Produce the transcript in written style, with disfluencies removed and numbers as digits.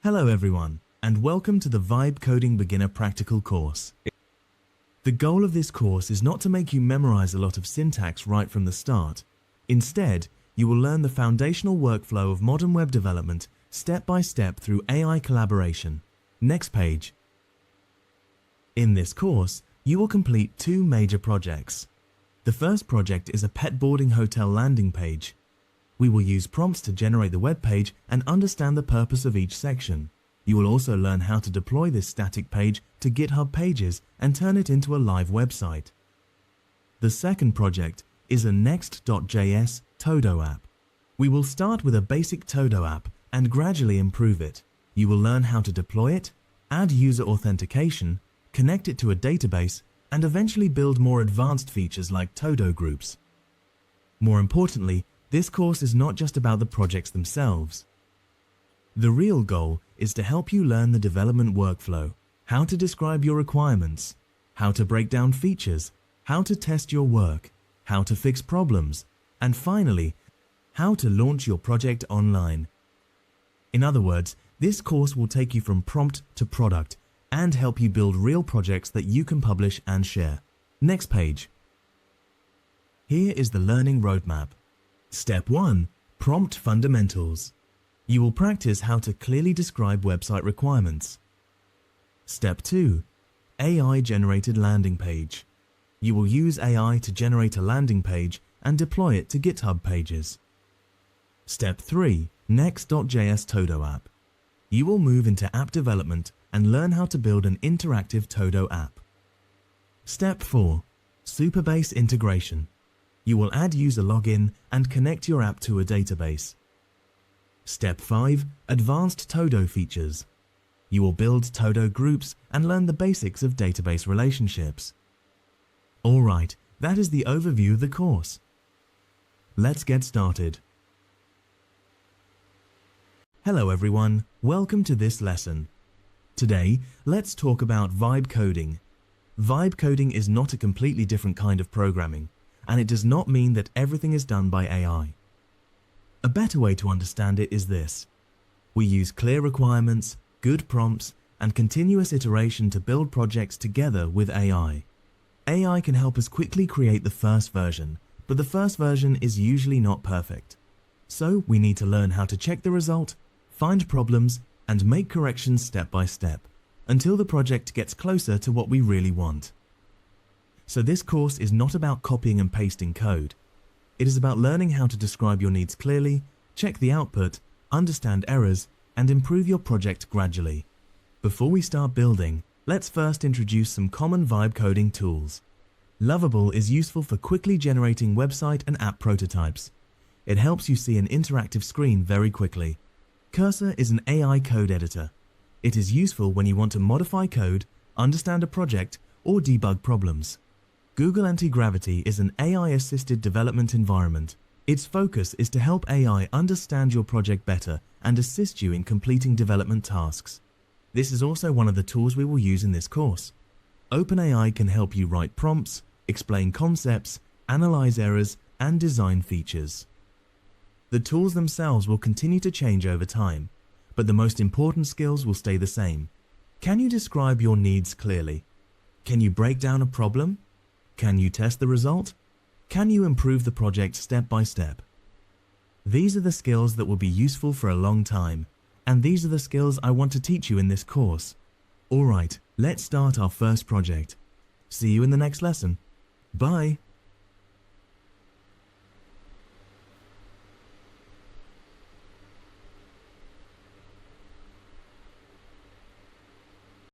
Hello everyone, and welcome to the Vibe Coding Beginner Practical course. The goal of this course is not to make you memorize a lot of syntax right from the start. Instead, you will learn the foundational workflow of modern web development step by step through AI collaboration. Next page. In this course, you will complete two major projects. The first project is a pet boarding hotel landing page. We will use prompts to generate the web page and understand the purpose of each section. You will also learn how to deploy this static page to GitHub pages and turn it into a live website. The second project is a Next.js Todo app. We will start with a basic Todo app and gradually improve it. You will learn how to deploy it, add user authentication, connect it to a database, and eventually build more advanced features like Todo groups. More importantly, this course is not just about the projects themselves. The real goal is to help you learn the development workflow, how to describe your requirements, how to break down features, how to test your work, how to fix problems, and finally, how to launch your project online. In other words, this course will take you from prompt to product and help you build real projects that you can publish and share. Next page. Here is the learning roadmap. Step 1. Prompt fundamentals. You will practice how to clearly describe website requirements. Step 2. AI-generated landing page. You will use AI to generate a landing page and deploy it to GitHub pages. Step 3. Next.js Todo app. You will move into app development and learn how to build an interactive Todo app. Step 4. Supabase integration. You will add user login and connect your app to a database. Step 5. Advanced Todo features. You will build Todo groups and learn the basics of database relationships. Alright, that is the overview of the course. Let's get started. Hello everyone, welcome to this lesson. Today, let's talk about vibe coding. Vibe coding is not a completely different kind of programming, and it does not mean that everything is done by AI. A better way to understand it is this. We use clear requirements, good prompts, and continuous iteration to build projects together with AI. AI can help us quickly create the first version, but the first version is usually not perfect. So we need to learn how to check the result, find problems, and make corrections step by step, until the project gets closer to what we really want. So this course is not about copying and pasting code. It is about learning how to describe your needs clearly, check the output, understand errors, and improve your project gradually. Before we start building, let's first introduce some common vibe coding tools. Lovable is useful for quickly generating website and app prototypes. It helps you see an interactive screen very quickly. Cursor is an AI code editor. It is useful when you want to modify code, understand a project, or debug problems. Google Anti-Gravity is an AI-assisted development environment. Its focus is to help AI understand your project better and assist you in completing development tasks. This is also one of the tools we will use in this course. OpenAI can help you write prompts, explain concepts, analyze errors, and design features. The tools themselves will continue to change over time, but the most important skills will stay the same. Can you describe your needs clearly? Can you break down a problem? Can you test the result? Can you improve the project step by step? These are the skills that will be useful for a long time, and these are the skills I want to teach you in this course. Alright, let's start our first project. See you in the next lesson. Bye!